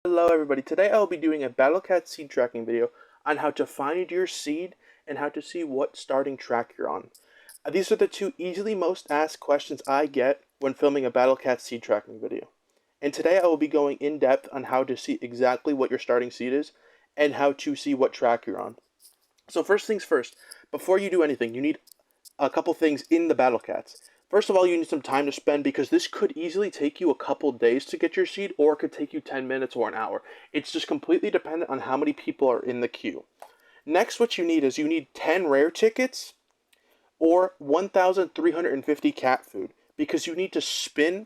Hello everybody, today I will be doing a BattleCat seed tracking video on how to find your seed and how to see what starting track you're on. These are the two easily most asked questions I get when filming a BattleCat seed tracking video. And today I will be going in depth on how to see exactly what your starting seed is and how to see what track you're on. So first things first, before you do anything, you need a couple things in the BattleCats. First of all, you need some time to spend because this could easily take you a couple days to get your seed, or it could take you 10 minutes or an hour. It's just completely dependent on how many people are in the queue. Next, what you need is you need 10 rare tickets or 1,350 cat food because you need to spin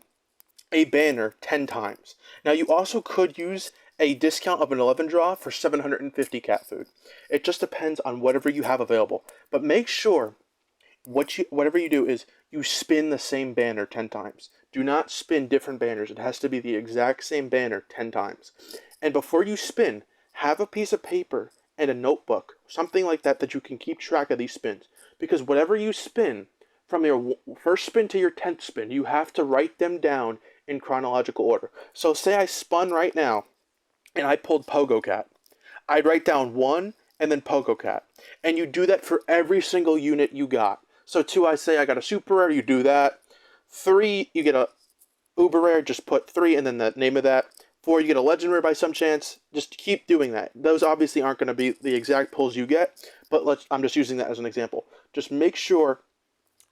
a banner 10 times. Now, you also could use a discount of an 11 draw for 750 cat food. It just depends on whatever you have available. But make sure whatever you do is you spin the same banner 10 times. Do not spin different banners. It has to be the exact same banner 10 times. And before you spin, have a piece of paper and a notebook, something like that, that you can keep track of these spins. Because whatever you spin, from your first spin to your 10th spin, you have to write them down in chronological order. So say I spun right now and I pulled Pogo Cat. I'd write down 1 and then Pogo Cat. And you do that for every single unit you got. So 2, I say I got a super rare, you do that. 3, you get a uber rare, just put 3 and then the name of that. 4, you get a legend rare by some chance. Just keep doing that. Those obviously aren't going to be the exact pulls you get, but I'm just using that as an example. Just make sure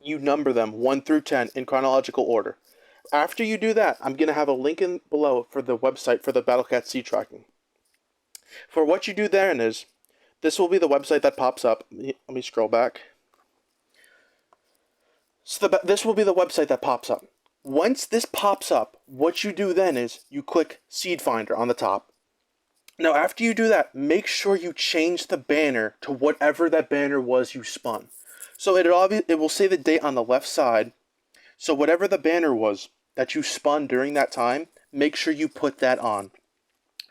you number them 1 through 10 in chronological order. After you do that, I'm going to have a link in below for the website for the BattleCat seed tracking. For what you do then is, this will be the website that pops up. Let me scroll back. So this will be the website that pops up. Once this pops up, what you do then is you click Seed Finder on the top. Now, after you do that, make sure you change the banner to whatever that banner was you spun. So it will say the date on the left side. So whatever the banner was that you spun during that time, make sure you put that on.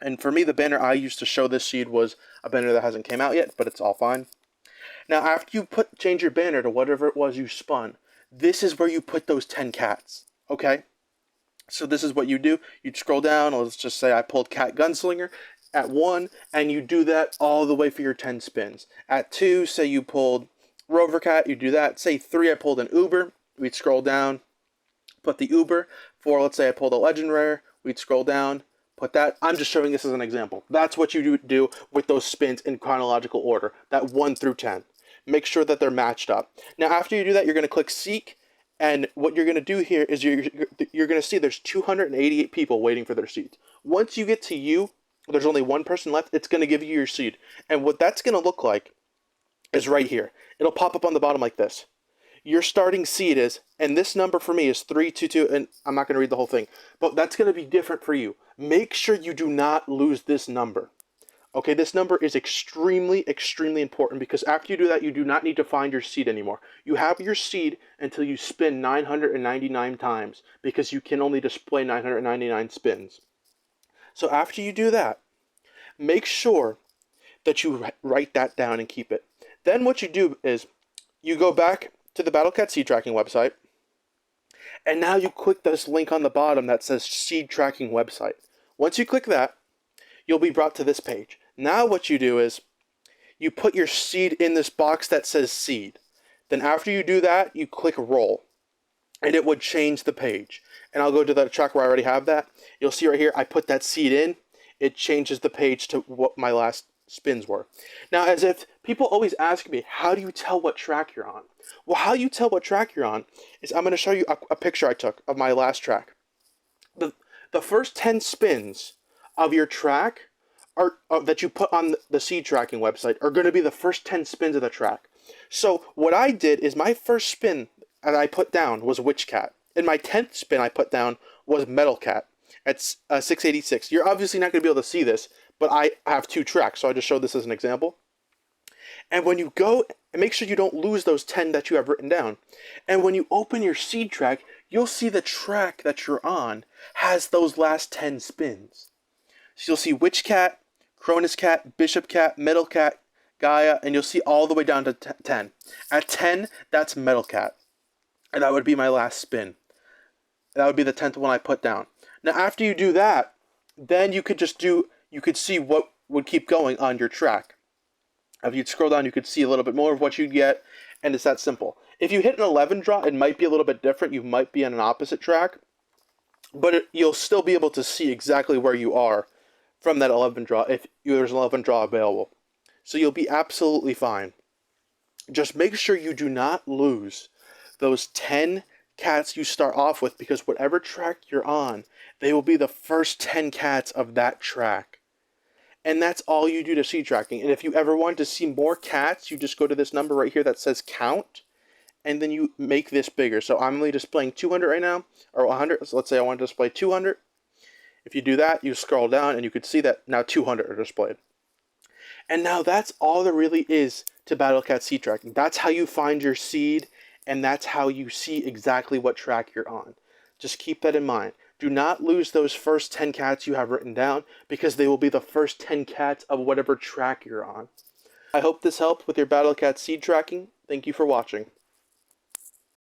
And for me, the banner I used to show this seed was a banner that hasn't came out yet, but it's all fine. Now, after you change your banner to whatever it was you spun, this is where you put those 10 cats, okay? So this is what you do. You'd scroll down, let's just say I pulled Cat Gunslinger at 1, and you do that all the way for your 10 spins. At 2, say you pulled Rover Cat, you do that. Say 3, I pulled an Uber, we'd scroll down, put the Uber. 4, let's say I pulled a Legend Rare, we'd scroll down, put that. I'm just showing this as an example. That's what you do with those spins in chronological order, that 1 through 10. Make sure that they're matched up. Now, after you do that, you're going to click Seek, and what you're going to do here is you're going to see there's 288 people waiting for their seeds. Once you get to you, there's only one person left, it's going to give you your seed. And what that's going to look like is right here. It'll pop up on the bottom like this. Your starting seed is, and this number for me is 322, and I'm not going to read the whole thing, but that's going to be different for you. Make sure you do not lose this number. Okay, this number is extremely, extremely important because after you do that, you do not need to find your seed anymore. You have your seed until you spin 999 times because you can only display 999 spins. So after you do that, make sure that you write that down and keep it. Then what you do is you go back to the BattleCat seed tracking website, and now you click this link on the bottom that says seed tracking website. Once you click that, you'll be brought to this page. Now what you do is you put your seed in this box that says seed. Then after you do that, you click roll, and it would change the page. And I'll go to the track where I already have that. You'll see right here, I put that seed in. It changes the page to what my last spins were. Now, as if people always ask me, how do you tell what track you're on? Well, how you tell what track you're on is I'm going to show you a picture I took of my last track. The first 10 spins of your track that you put on the seed tracking website are going to be the first 10 spins of the track. So what I did is my first spin that I put down was Witch Cat. And my 10th spin I put down was Metal Cat at 686. You're obviously not going to be able to see this, but I have 2 tracks, so I just showed this as an example. And when you go, make sure you don't lose those 10 that you have written down. And when you open your seed track, you'll see the track that you're on has those last 10 spins. So you'll see Witch Cat, Cronus Cat, Bishop Cat, Metal Cat, Gaia, and you'll see all the way down to 10. At 10, that's Metal Cat. And that would be my last spin. That would be the 10th one I put down. Now, after you do that, then you could see what would keep going on your track. If you'd scroll down, you could see a little bit more of what you'd get, and it's that simple. If you hit an 11 draw, it might be a little bit different. You might be on an opposite track, but you'll still be able to see exactly where you are from that 11 draw if there's an 11 draw available. So you'll be absolutely fine. Just make sure you do not lose those 10 cats you start off with, because whatever track you're on, they will be the first 10 cats of that track. And that's all you do to seed tracking. And if you ever want to see more cats, you just go to this number right here that says count, and then you make this bigger. So I'm only displaying 200 right now, or 100. So let's say I want to display 200. If you do that, you scroll down and you can see that now 200 are displayed. And now that's all there really is to BattleCat seed tracking. That's how you find your seed, and that's how you see exactly what track you're on. Just keep that in mind. Do not lose those first 10 cats you have written down, because they will be the first 10 cats of whatever track you're on. I hope this helped with your BattleCat seed tracking. Thank you for watching.